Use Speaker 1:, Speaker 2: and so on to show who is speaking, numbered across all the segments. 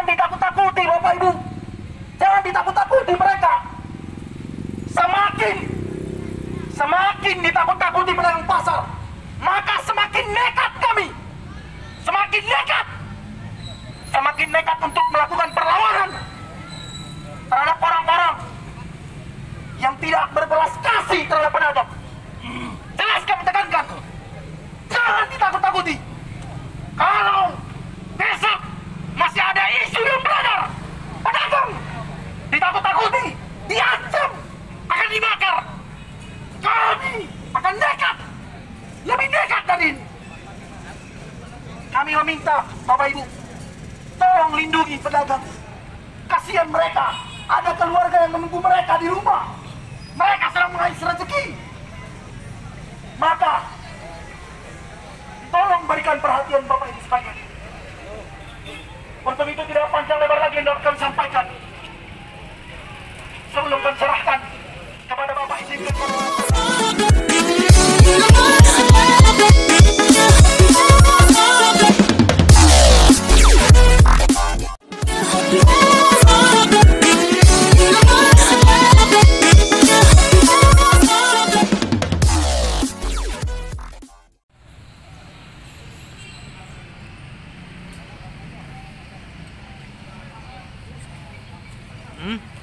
Speaker 1: ditakut-takuti Bapak Ibu. Jangan ditakut-takuti mereka. Semakin ditakut-takuti pedagang pasar, maka semakin nekat kami. Semakin nekat untuk melakukan perlawanan terhadap orang-orang yang tidak berbelas kasih terhadap pedagang. Jelas kami tekankan, jangan ditakut-takuti. Kalau besok masih ada isu yang beredar, pedagang ditakut-takuti, diancam, akan dibakar, kami akan nekat, lebih nekat dari ini. Kami meminta Bapak Ibu, tolong lindungi pedagang. Kasihan mereka, ada keluarga yang menunggu mereka di rumah. Mereka sedang mengais rezeki. Maka tolong berikan perhatian Bapak Ibu sekalian. Untuk itu tidak panjang lebar lagi yang dapat kami sampaikan. Sebelum kami serahkan kepada Bapak Ibu.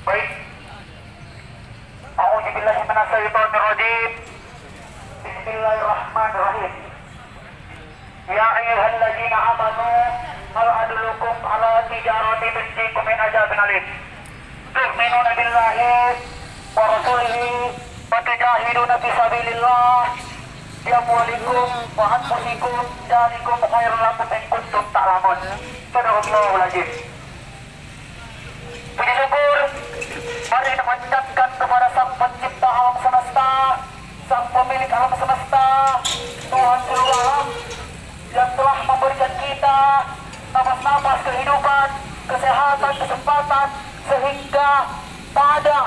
Speaker 1: Baik. A'udzubillahi minasyaitonirrajim. Bismillahirrahmanirrahim. Ya ayyuhalladzina amanu hal adullukum ala tijarati tunjikum min adzabin alim. Tu'minuna billahi wa rasulihi wa tujahiduna fi sabilillah bi amwalikum wa anfusikum dzalikum khairul lakum in kuntum ta'lamun. Sadaqallahul azim. Puji syukur mari kita panjatkan kepada Sang Pencipta alam semesta, Sang Pemilik alam semesta, Tuhan seluruh alam yang telah memberikan kita napas-napas kehidupan, kesehatan, kesempatan, sehingga pada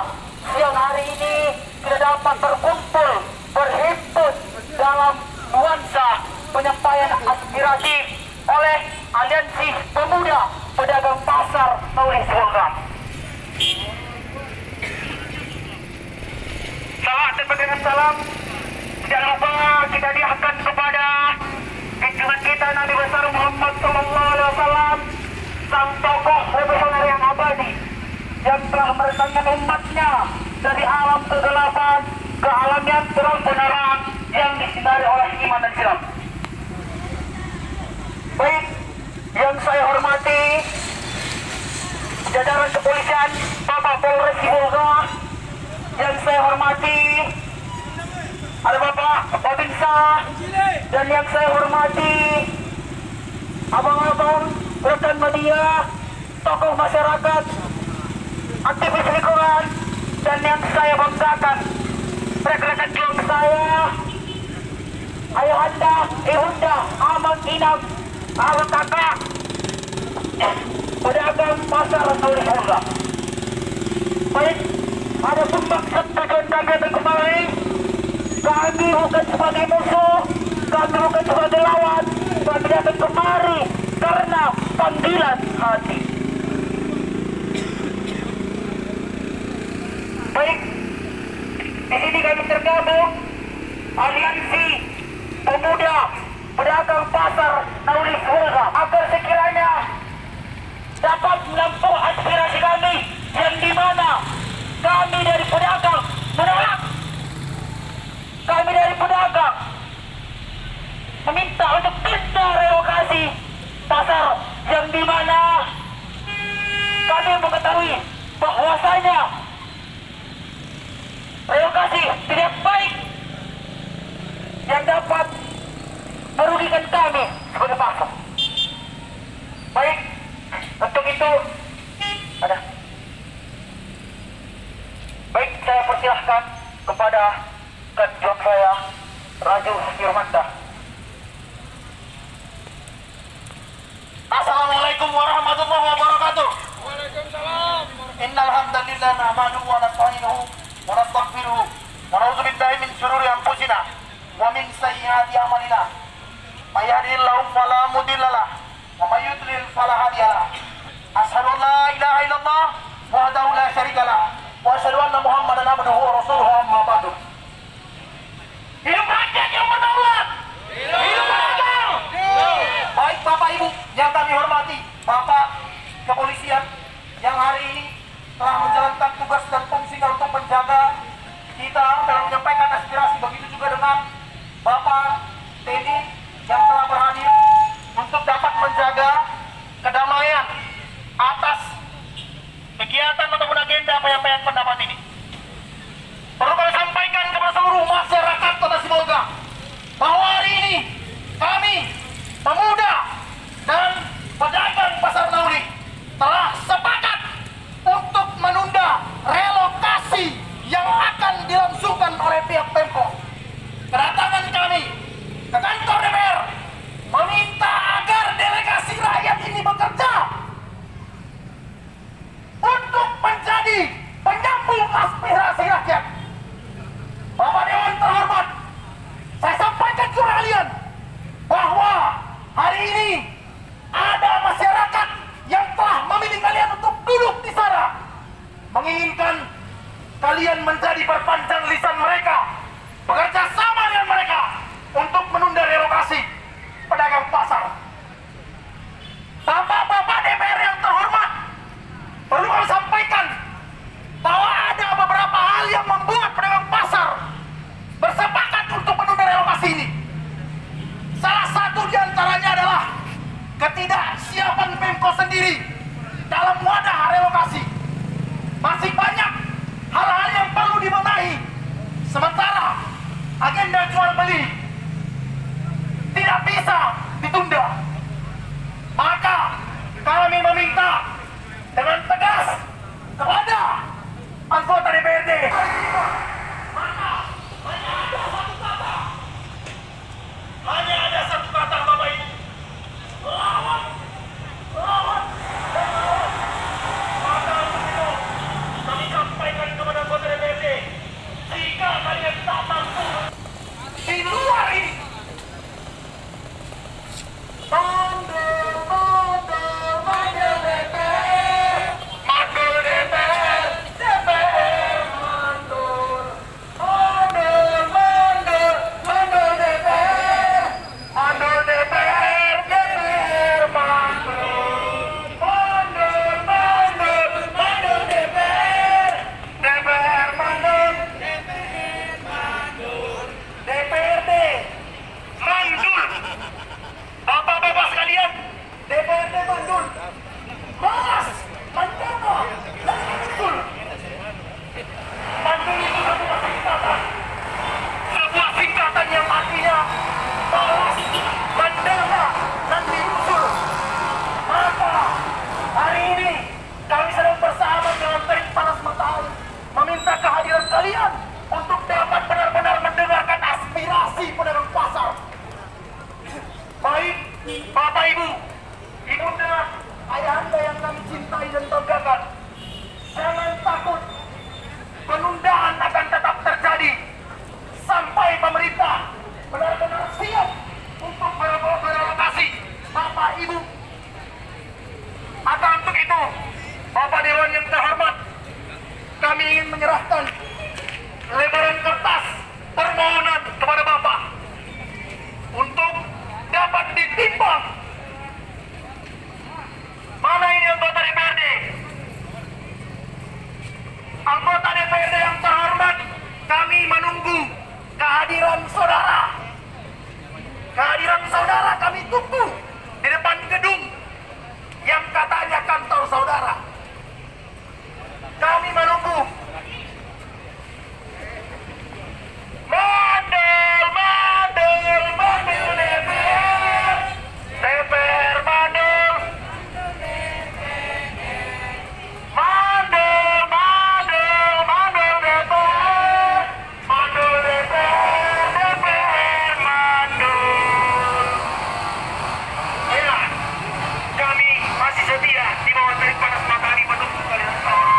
Speaker 1: siang hari ini kita dapat berkumpul, berhimpun dalam nuansa penyampaian aspirasi oleh Aliansi Pemuda Pedagang Pasar Naulis Wolga. Salam dan salam. Tidak lupa kita diahkan kepada junjungan kita Nabi besar Muhammad SAW, sang tokoh revolusioner yang abadi yang telah meretangkan umatnya dari alam kegelapan ke alam yang terang benderang yang disinari oleh iman dan Islam. Baik, yang saya hormati jajaran kepolisian Bapak Polres Sibolga, yang saya hormati ada Bapak Babinsa, dan yang saya hormati abang-abang rekan media, tokoh masyarakat, aktivis lingkungan, dan yang saya banggakan rekan-rekan juang saya, ayahanda, ibunda, abang, inam, abang, kakak, pedagang pasar Naulis Wolga. Baik, ada maksud tujuan kami datang kemari. Kami bukan sebagai musuh, kami bukan sebagai lawan, kami datang kemari karena panggilan hati. Baik, di sini kami tergabung Aliansi Pemuda Pedagang Pasar Naulis Wolga agar sekiranya dapat menampung aspirasi kami yang dimana kami dari pedagang menolak, kami dari pedagang meminta untuk tunda relokasi pasar yang dimana kami mengetahui bahwasanya relokasi tidak baik yang dapat merugikan kami sebagai pasar. Baik, untuk itu ada. Baik, saya persilahkan kepada kanjeng saya Raju Firmanta. Assalamualaikum warahmatullahi wabarakatuh.
Speaker 2: Waalaikumsalam.
Speaker 1: Innal hamdalillah nahmaduhu wa nasta'inuhu wa nastaghfiruh wa na'udzu billahi min shururi anfusina wa min sayyiati a'malina. May yahdihillahu fala mudilla lahu wa may yudlil fala hadiya lahu. Asyhadu an meminta dengan tegas kepada anggota DPRD. Hanya ada satu kata Bapak Ibu. Lawan. Lawan. Dan lawan. Maka untuk itu kami sampaikan kepada anggota DPRD, jika kalian tak mampu di luar ini, mandor, mandor, mandor DPR, mandor DPR, DPR mandor, mandor, mandor, mandor DPR, mandor DPR, DPR mandor, mandor, mandor, mandor DPR, DPR mandor, DPR mandor, DPRD mandul. Bapak-bapak sekalian, DPRD mandul, mas, mandama, dan mandul. Mandul itu sebuah singkatan, sebuah singkatan yang artinya malas, mandama, dan diusul. Maka hari ini kami sedang bersama dengan terik panas matahari meminta kehadiran kalian untuk dapat benar-benar mendengarkan aspirasi pedagang pasar. Baik Bapak Ibu, Ibunda, Ayahanda yang kami cintai dan banggakan, jangan takut, penundaan akan tetap terjadi sampai pemerintah benar-benar siap untuk berelokasi Bapak Ibu. Maka untuk itu, Bapak Dewan yang terhormat, kami ingin menyerahkan lembaran kertas permohonan kepada Bapak untuk dapat ditimbang. Mana ini anggota DPRD? Anggota DPRD yang terhormat, kami menunggu kehadiran saudara. Kehadiran saudara kami tunggu di depan gedung yang katanya kantor saudara. Kami menunggu. Mandel, mandel, mandel DPR, DPR mandel, mandel, mandel, mandel DPR, mandel DPR, DPR mandel. Ya, kami masih setia di bawah terik panas matahari menunggu kalian semua.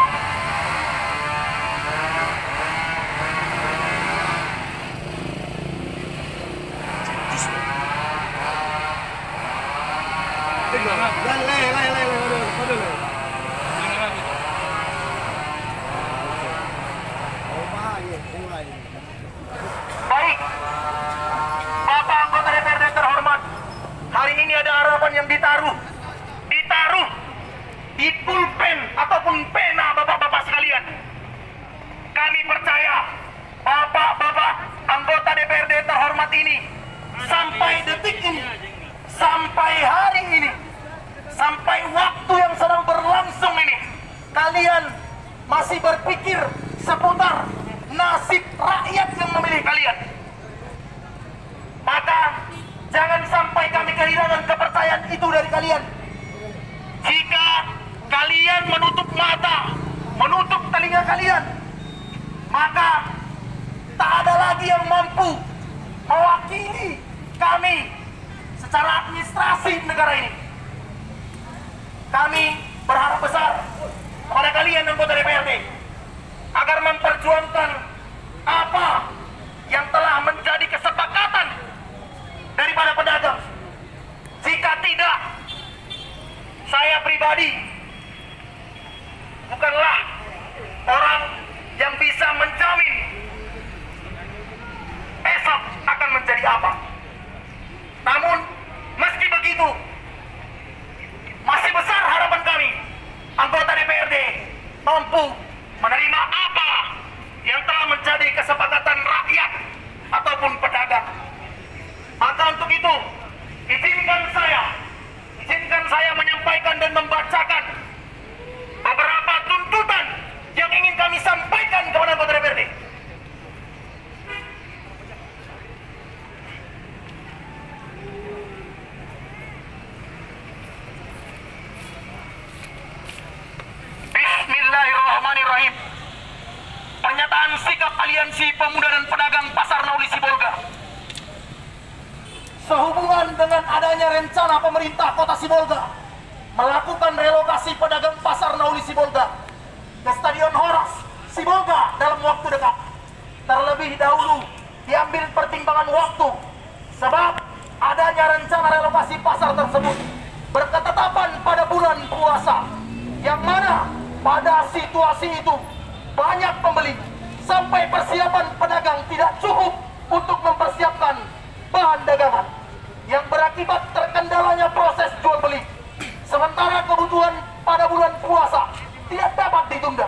Speaker 1: Baik, Bapak anggota DPRD terhormat, hari ini ada harapan yang ditaruh di pulpen ataupun pena bapak-bapak sekalian. Kami percaya bapak-bapak anggota DPRD terhormat ini sampai detik ini, sampai hari ini, sampai waktu yang sedang berlangsung ini, kalian masih berpikir seputar nasib rakyat yang memilih kalian. Maka jangan sampai kami kehilangan kepercayaan itu dari kalian. Jika kalian menutup mata, menutup telinga kalian, maka tak ada lagi yang mampu mewakili kami secara administrasi negara ini. Kami berharap besar kepada kalian anggota DPRD agar memperjuangkan apa yang telah menjadi kesepakatan daripada pedagang. Jika tidak, saya pribadi bukanlah orang yang bisa menjamin esok akan menjadi apa. Namun meski begitu, masih besar harapan kami anggota DPRD mampu menerima apa yang telah menjadi kesepakatan rakyat ataupun pedagang. Maka untuk itu, izinkan saya menyampaikan dan membacakan beberapa tuntutan yang ingin kami sampaikan kepada anggota DPRD. tentang sikap Aliansi Pemuda dan Pedagang Pasar Nauli Sibolga. Sehubungan dengan adanya rencana pemerintah Kota Sibolga melakukan relokasi pedagang Pasar Nauli Sibolga ke Stadion Horas Sibolga dalam waktu dekat. Terlebih dahulu diambil pertimbangan waktu sebab adanya rencana relokasi pasar tersebut berketetapan pada bulan puasa, yang mana pada situasi itu banyak pembeli sampai persiapan pedagang tidak cukup untuk mempersiapkan bahan dagangan, yang berakibat terkendalanya proses jual beli. Sementara kebutuhan pada bulan puasa tidak dapat ditunda.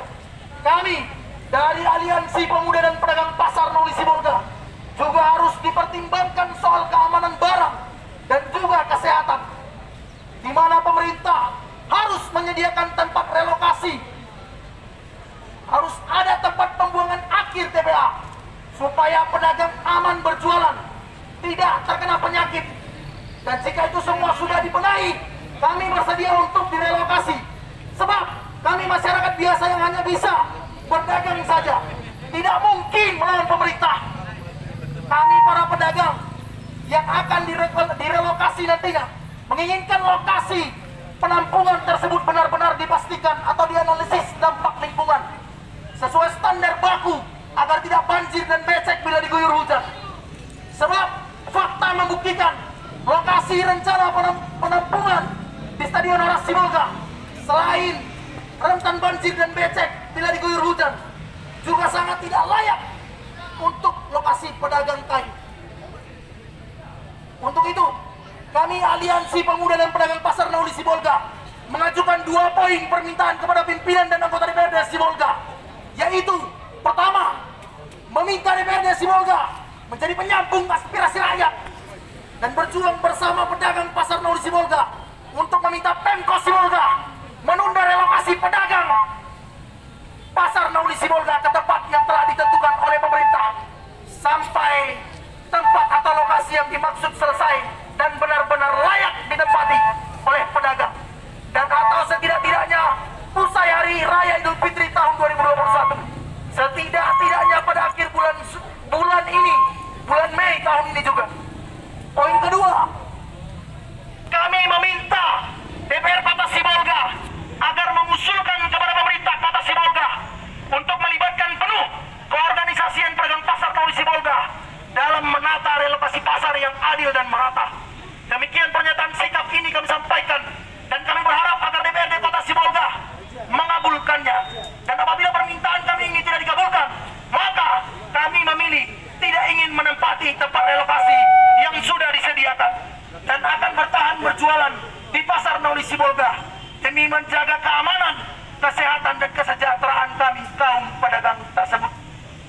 Speaker 1: Kami dari Aliansi Pemuda dan Pedagang Pasar Nauli Sibolga juga harus dipertimbangkan soal keamanan barang dan juga kesehatan, di mana pemerintah harus menyediakan tempat relokasi, harus ada tempat pembuangan akhir TPA supaya pedagang aman berjualan, tidak terkena penyakit. Dan jika itu semua sudah dibenahi, kami bersedia untuk direlokasi, sebab kami masyarakat biasa yang hanya bisa berdagang saja, tidak mungkin melawan pemerintah. Kami para pedagang yang akan direlokasi nantinya menginginkan lokasi penampungan tersebut benar-benar dipastikan atau dianalisis dampak lingkungan sesuai standar baku agar tidak banjir dan becek bila diguyur hujan. Sebab fakta membuktikan lokasi rencana penampungan di Stadion Horas Sibolga selain rentan banjir dan becek bila diguyur hujan, juga sangat tidak layak untuk lokasi pedagang kayu. Untuk itu, kami Aliansi Pemuda dan Pedagang Pasar Nauli Sibolga mengajukan 2 poin permintaan kepada pimpinan dan anggota DPRD Sibolga, yaitu pertama, meminta DPRD Sibolga menjadi penyambung aspirasi rakyat dan berjuang bersama pedagang Pasar Nauli Sibolga untuk meminta Pemkot Sibolga menunda relokasi pedagang Pasar Nauli Sibolga ke tempat yang telah ditentukan oleh pemerintah sampai tempat atau lokasi yang dimaksud selesai dan benar-benar layak ditempati oleh pedagang, dan atau setidak-tidaknya usai Hari Raya Idul Fitri tahun 2021, setidak-tidaknya pada akhir bulan ini, bulan Mei tahun ini juga. Poin kedua, kami meminta DPR Kota Sibolga agar mengusulkan kepada pemerintah Kota Sibolga untuk melibatkan penuh keorganisasian pedagang pasar Nauli Sibolga dalam menata relokasi pasar yang adil dan merata. Demikian pernyataan sikap ini kami sampaikan, dan kami berharap agar DPRD Kota Sibolga mengabulkannya. Dan apabila permintaan kami ini tidak dikabulkan, maka kami memilih tidak ingin menempati tempat relokasi yang sudah disediakan dan akan bertahan berjualan di pasar Nauli Sibolga demi menjaga keamanan, kesehatan dan kesejahteraan kami kaum pedagang tersebut.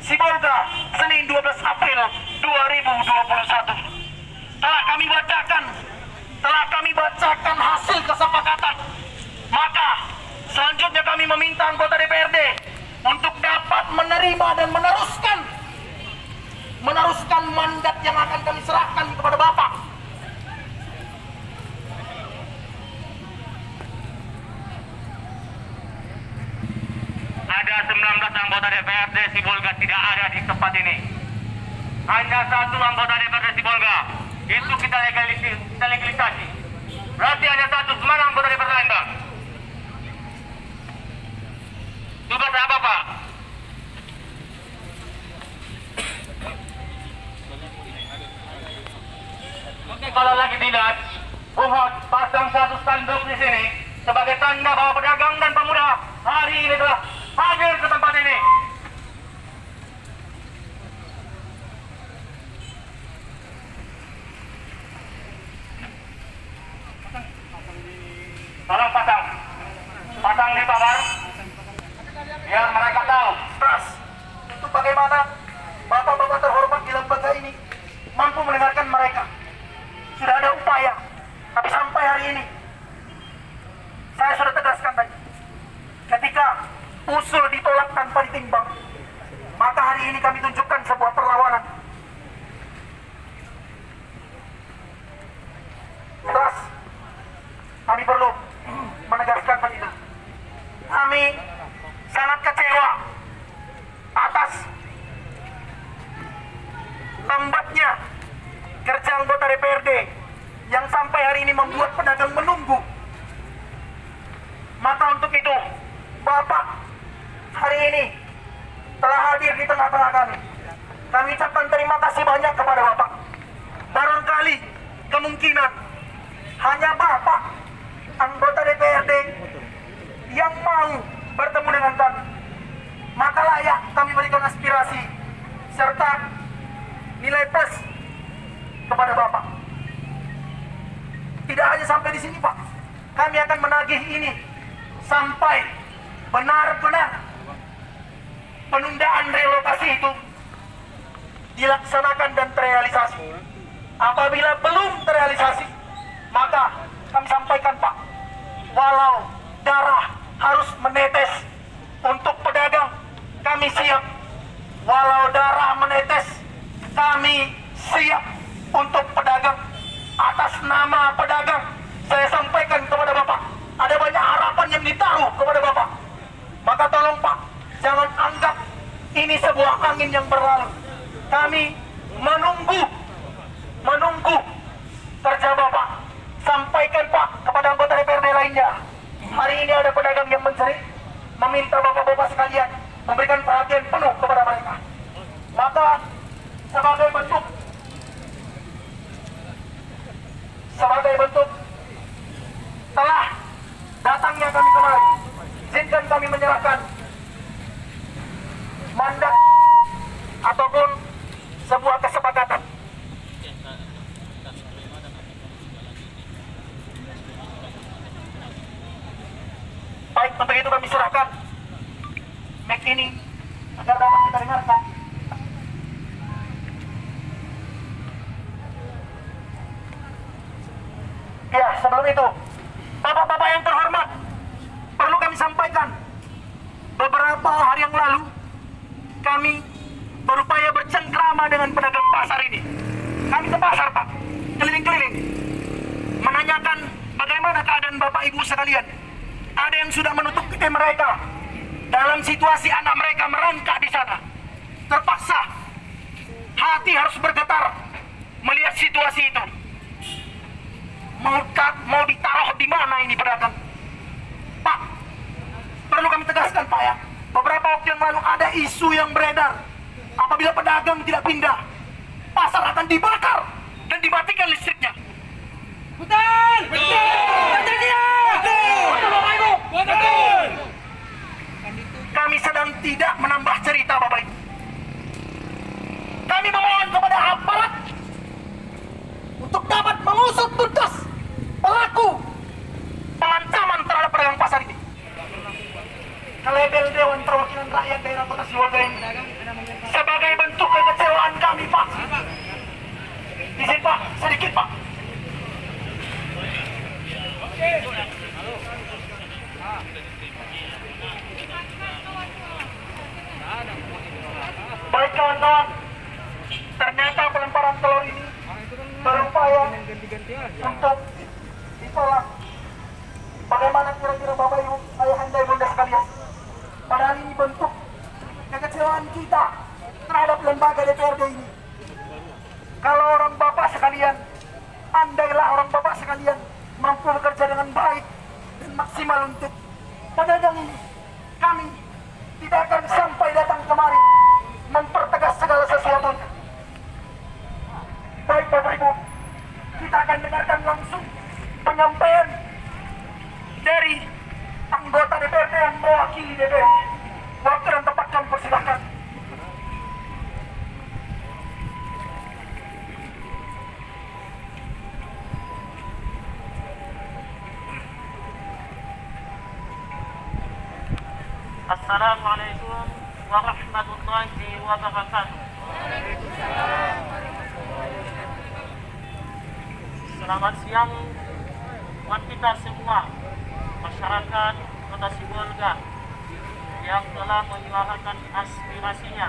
Speaker 1: Sibolga, Senin 12 April 2021. Telah kami bacakan hasil kesepakatan. Maka selanjutnya kami meminta anggota DPRD untuk dapat menerima dan meneruskan mandat yang akan kami serahkan kepada Bapak.
Speaker 2: Ada 19 anggota DPRD Sibolga tidak ada di tempat ini. Hanya 1 anggota DPRD Sibolga. Itu kita legalisasi. Berarti hanya 1. Mana anggota DPRD lain, Bang? Tugas apa, Pak? Oke, kalau lagi tidak, mohon pasang 1 spanduk di sini sebagai tanda bahwa pedagang dan pemuda hari ini telah hadir ke tempat ini. Tolong pasang di pagar biar mereka tahu.
Speaker 1: Terus, itu bagaimana Bapak-bapak terhormat di lembaga ini mampu mendengarkan mereka. Sudah ada upaya, tapi sampai hari ini saya sudah tegaskan tadi, ketika usul ditolak tanpa ditimbang, maka hari ini kami tunjukkan sebuah perlawanan. Terus, kami perlu menegaskan begitu. Kami sangat kecewa atas itu, Bapak hari ini telah hadir di tengah-tengah kami. Kami ucapkan terima kasih banyak kepada Bapak. Barangkali kemungkinan hanya Bapak anggota DPRD yang mau bertemu dengan kami, maka layak kami berikan aspirasi serta nilai plus kepada Bapak. Tidak hanya sampai di sini, Pak. Kami akan menagih ini sampai benar-benar penundaan relokasi itu dilaksanakan dan terrealisasi. Apabila belum terrealisasi, maka kami sampaikan, Pak, walau darah harus menetes untuk pedagang, kami siap. Walau darah menetes, kami siap untuk pedagang. Atas nama pedagang, saya sampaikan kepada Bapak, ada banyak harapan yang ditaruh kepada Bapak. Maka tolong, Pak, jangan anggap ini sebuah angin yang berlalu. Kami menunggu kerja Bapak. Sampaikan, Pak, kepada anggota DPRD lainnya. Hari ini ada pedagang yang menjerit, meminta Bapak-Bapak sekalian memberikan perhatian penuh kepada mereka. Maka sebagai bentuk telah datangnya kami kemari, izinkan kami menyerahkan mandat ataupun sebuah kesepakatan. Baik, untuk itu kami serahkan mic ini agar dapat kita dengarkan. Ya, sebelum itu, Bapak-bapak yang terhormat, perlu kami sampaikan, beberapa hari yang lalu kami berupaya bercengkrama dengan pedagang pasar ini. Kami ke pasar, Pak, keliling-keliling, menanyakan bagaimana keadaan Bapak Ibu sekalian. Ada yang sudah menutup kedai mereka dalam situasi anak mereka merangkak di sana. Terpaksa hati harus bergetar melihat situasi itu. Mau ditaruh di mana ini pedagang? Pak, perlu kami tegaskan, Pak, ya. Beberapa waktu yang lalu ada isu yang beredar. Apabila pedagang tidak pindah, pasar akan dibakar dan dimatikan listriknya. Betul! Betul! Betul! Kami sedang tidak menambah cerita, Bapak Ibu. Kami memohon kepada aparat untuk dapat mengusut tuntas pelaku pengancaman terhadap pedagang pasar ini. Kelebel Dewan Perwakilan Rakyat Daerah Kota Sibolga ini sebagai bentuk kekecewaan kami, Pak. Izin, Pak, sedikit, Pak. Baik, kawan-kawan, ternyata pelemparan telur ini berupaya untuk ditolak. Bagaimana kira-kira Bapak Ibu, ayahanda ibunda sekalian? Padahal ini bentuk kekecewaan kita terhadap lembaga DPRD ini. Kalau orang Bapak sekalian, andailah orang Bapak sekalian mampu bekerja dengan baik dan maksimal untuk pedagang ini, kami tidak akan sampai datang kemari mempertegas segala sesuatunya. Baik, Bapak Ibu, kita akan dengarkan langsung penyampaian dari anggota DPRD yang mewakili DPRD. Waktu dan tempat kami persilahkan.
Speaker 2: Assalamualaikum warahmatullahi wabarakatuh. Selamat siang buat kita semua, masyarakat Kota Sibolga yang telah menyuarakan aspirasinya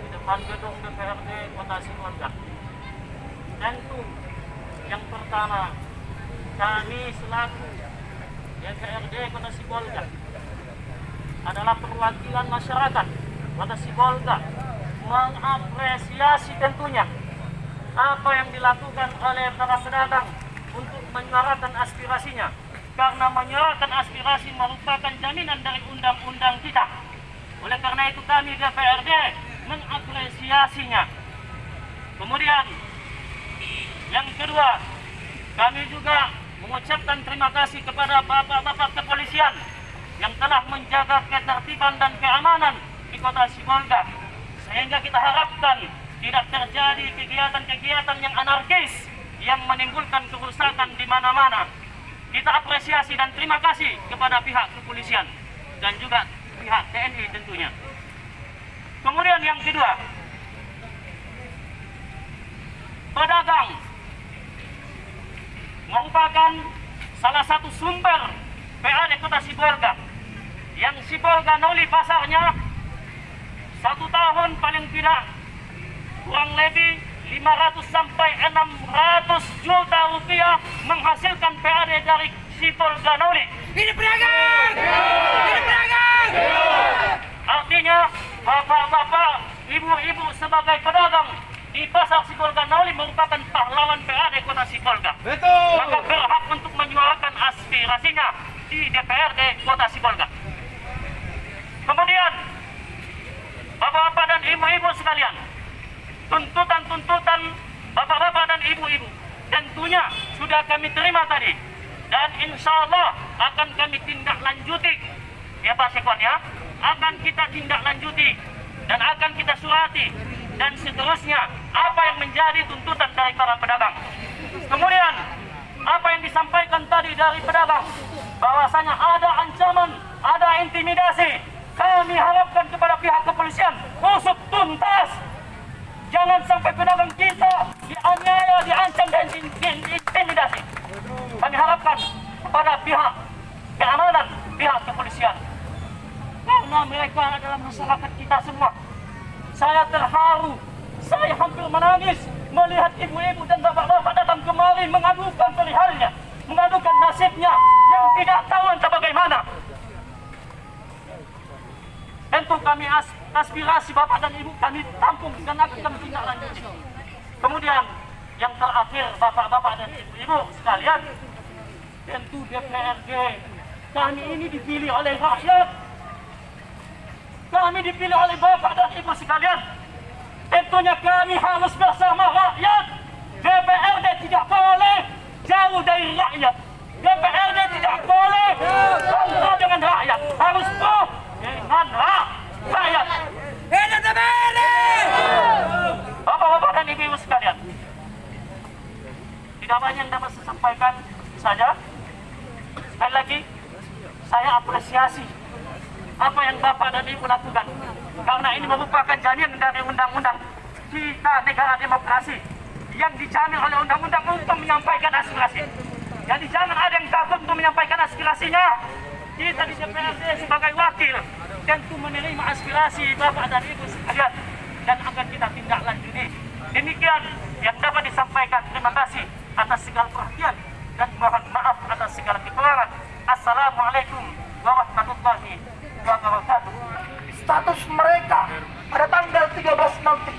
Speaker 2: di depan gedung DPRD Kota Sibolga. Tentu yang pertama, kami selaku DPRD Kota Sibolga adalah perwakilan masyarakat Kota Sibolga mengapresiasi tentunya apa yang dilakukan oleh para pedagang untuk menyuarakan aspirasinya, karena menyuarakan aspirasi merupakan
Speaker 3: jaminan dari undang-undang kita. Oleh karena itu kami DPRD mengapresiasinya. Kemudian yang kedua, kami juga mengucapkan terima kasih kepada bapak-bapak kepolisian yang telah menjaga ketertiban dan keamanan di Kota Sibolga, sehingga kita harapkan tidak terjadi kegiatan-kegiatan yang anarkis yang menimbulkan kerusakan di mana-mana. Kita apresiasi dan terima kasih kepada pihak kepolisian dan juga pihak TNI tentunya. Kemudian yang kedua, pedagang merupakan salah satu sumber PAD Kota Sibolga. Yang Sibolga Noli pasarnya 1 tahun paling tidak kurang lebih 500 sampai 600 juta rupiah menghasilkan PAD dari Sibolga Noli.
Speaker 4: Hidup pedagang! Hidup pedagang!
Speaker 3: Artinya bapak-bapak, ibu-ibu sebagai pedagang di pasar Sibolga Noli merupakan pahlawan PAD Kota Sibolga.
Speaker 4: Betul!
Speaker 3: Maka berhak untuk menyuarakan aspirasinya di DPRD Kota Sibolga. Kemudian, bapak-bapak dan ibu-ibu sekalian, tuntutan-tuntutan bapak-bapak dan ibu-ibu tentunya sudah kami terima tadi, dan insya Allah akan kami tindak lanjuti, ya Pak Sekwan ya, akan kita tindak lanjuti dan akan kita surati dan seterusnya apa yang menjadi tuntutan dari para pedagang. Kemudian apa yang disampaikan tadi dari pedagang bahwasanya ada ancaman, ada intimidasi, kami harapkan kepada pihak kepolisian usut tuntas. Jangan sampai pedagang kita dianiaya, diancam dan diintimidasi. Kami harapkan kepada pihak keamanan, pihak kepolisian, karena mereka adalah masyarakat kita semua. Saya terharu, saya hampir menangis melihat ibu-ibu dan bapak-bapak datang kemari mengadukan perihalnya, mengadukan nasibnya yang tidak tahu entah bagaimana. Tentu kami aspirasi bapak dan ibu kami tampung dan akan kami tindak lanjuti. Kemudian yang terakhir bapak-bapak dan ibu-ibu sekalian, tentu DPRD kami ini dipilih oleh rakyat. Kami dipilih oleh bapak dan ibu sekalian. Tentunya kami harus bersama rakyat. DPRD tidak boleh jauh dari rakyat. DPRD tidak boleh kontra dengan rakyat. Harus pro dengan rakyat.
Speaker 4: Hidup DPRD!
Speaker 3: Bapak-bapak dan ibu-ibu sekalian, tidak banyak yang dapat saya sampaikan saja. Sekali lagi, saya apresiasi apa yang Bapak dan Ibu lakukan, karena ini merupakan jaminan dari undang-undang kita, negara demokrasi yang dijamin oleh undang-undang untuk menyampaikan aspirasi. Jadi jangan ada yang takut untuk menyampaikan aspirasinya. Kita di DPRD sebagai wakil tentu menerima aspirasi Bapak dan Ibu sekalian dan akan kita tindak lanjuti. Demikian yang dapat disampaikan. Terima kasih atas segala perhatian dan mohon maaf atas segala kekurangan. Assalamualaikum warahmatullahi wabarakatuh.
Speaker 1: Status mereka pada tanggal 13 nanti.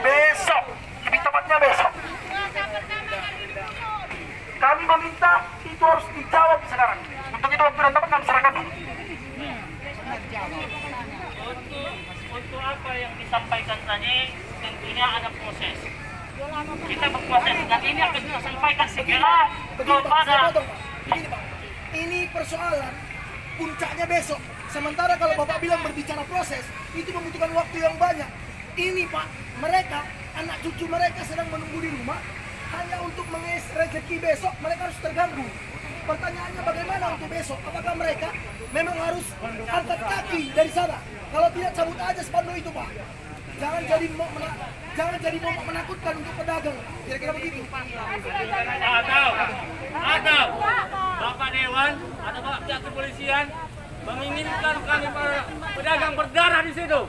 Speaker 1: Besok, lebih tepatnya besok. Kami meminta itu harus dijawab sekarang. Untuk itu waktu dan tempat kami serahkan.
Speaker 3: Untuk apa yang disampaikan tadi tentunya ada proses. Kita berproses dan ini akan kita sampaikan segera kepada.
Speaker 5: Begini Pak, ini persoalan puncaknya besok. Sementara kalau Bapak bilang berbicara proses, itu membutuhkan waktu yang banyak. Ini Pak, mereka, anak cucu mereka sedang menunggu di rumah. Hanya untuk mengais rezeki besok, mereka harus terganggu. Pertanyaannya bagaimana untuk besok? Apakah mereka memang harus angkat kaki dari sana? Kalau tidak, cabut aja spanduk itu Pak. Jangan jadi momok menakutkan untuk pedagang. Kira-kira begitu.
Speaker 6: Atau Bapak Dewan atau Bapak pihak kepolisian menginginkan kami para pedagang berdarah di situ.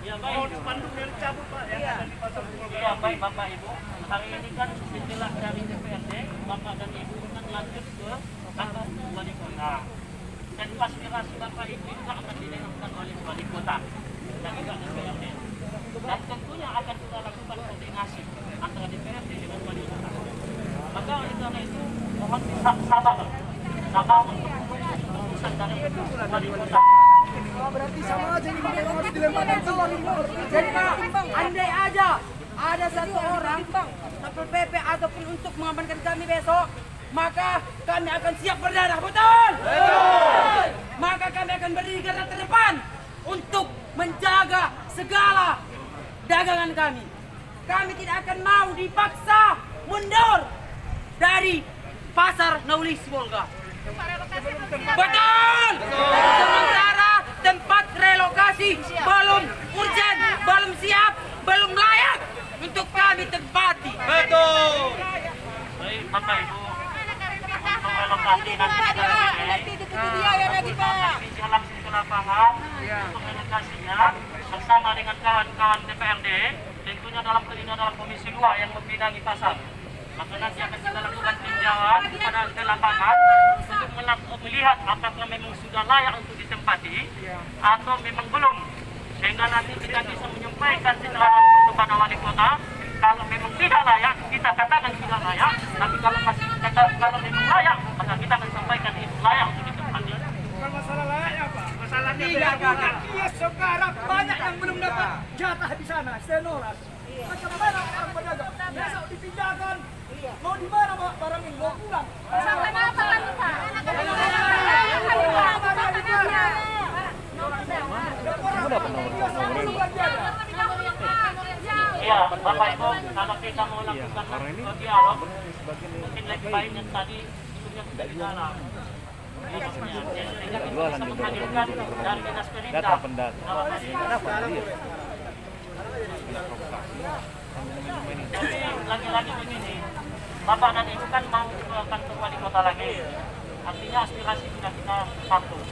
Speaker 3: Ya baik, spanduk yang cabut Pak yang ada di pasar. Ya baik Bapak Ibu, hari ini kan setelah dari DPRD, Bapak dan Ibu akan lanjut ke kantor wali kota. Dan aspirasi Bapak Ibu juga akan didengarkan oleh wali kota dan juga DPRD. Dan tentunya akan kita lakukan koordinasi antara DPRD dengan wali kota. Maka oleh karena itu mohon bisa sabar. Maka untuk keputusan dari wali kota.
Speaker 5: Berarti sama aja ini Pak, yang harus dilemparkan keluar ini Pak.
Speaker 4: Jadi Pak, andai aja ada satu orang Satpol PP ataupun untuk mengamankan kami besok, maka kami akan siap berdarah, betul? Betul. Maka kami akan berdiri garda terdepan untuk menjaga segala dagangan kami. Kami tidak akan mau dipaksa mundur dari pasar Nauli Sibolga. Betul. Sementara tempat relokasi belum urgent, belum siap, belum layak untuk kami tempati.
Speaker 3: Betul. Baik, Bapak Ibu, untuk relokasi nanti kita langsung ke lapangan untuk relokasinya bersama dengan kawan-kawan DPRD, tentunya dalam Komisi 2 yang membidangi pasar. Maka nanti akan kita lakukan tinjauan ke lapangan untuk melihat apakah memang sudah layak untuk ditempati atau memang belum, sehingga nanti kita bisa menyampaikan secara langsung kepada wali kota. Kalau memang tidak layak, kita katakan tidak layak. Tapi kalau kalau memang layak, maka kita akan sampaikan itu layak untuk ditempati.
Speaker 6: Bukan masalah layaknya Pak, masalahnya dia sekarang banyak yang belum dapat jatah di sana, senoras. Macam mana orang pedagang? Besok dipindahkan. Mau di mana Pak barang ini? Mau pulang?
Speaker 3: Iya, Bapak Ibu, kalau kita mau lakukan dialog, mungkin lebih baik yang tadi sudah kita bicara. Sehingga kita bisa menghadirkan dari dinas Perindah. Jadi lagi-lagi begini, Bapak dan Ibu kan mau ke kantor wali kota lagi. Artinya aspirasi sudah kita patuh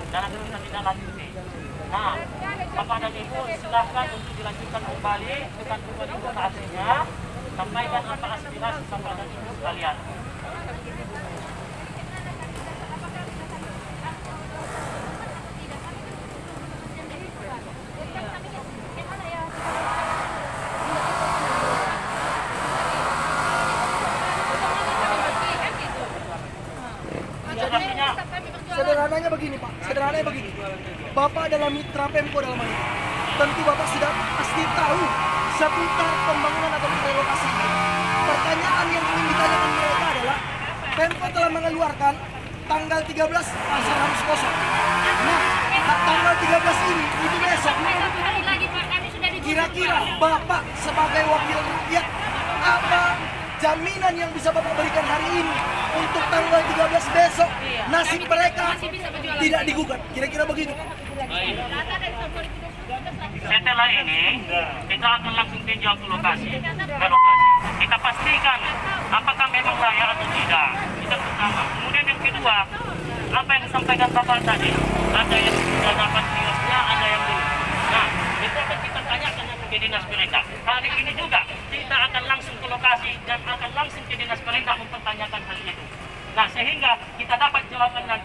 Speaker 3: dan nanti kita tidak lanjuti. Nah, Bapak dan Ibu silahkan untuk dilanjutkan kembali ke kantor wali kota aslinya. Sampaikan apa aspirasi Bapak dan Ibu sekalian.
Speaker 5: Sederhananya begini Pak, sederhananya begini. Bapak adalah mitra Pemko dalam hal ini. Tentu Bapak sudah pasti tahu seputar pembangunan atau relokasi ini. Pertanyaan yang ingin ditanyakan mereka adalah, Pemko telah mengeluarkan tanggal 13 pasar harus kosong. Nah, tanggal 13 ini, itu besok. Kira-kira Bapak sebagai wakil rakyat, apa jaminan yang bisa Bapak berikan hari ini untuk tanggal 13 besok nasib mereka tidak digugat? Kira-kira begitu.
Speaker 3: Baik. Setelah ini kita akan langsung tinjau ke lokasi. Kita pastikan apakah memang layak atau tidak. Itu pertama. Kemudian yang kedua, apa yang disampaikan Bapak tadi, ada yang sudah dapat kiosnya, ada yang belum. Nah, itu akan kita tanyakan ke dinas Perindah. Hari ini juga kita akan langsung ke lokasi dan akan langsung ke dinas Perindah mempertanyakan hal itu. Nah, sehingga kita dapat jawaban nanti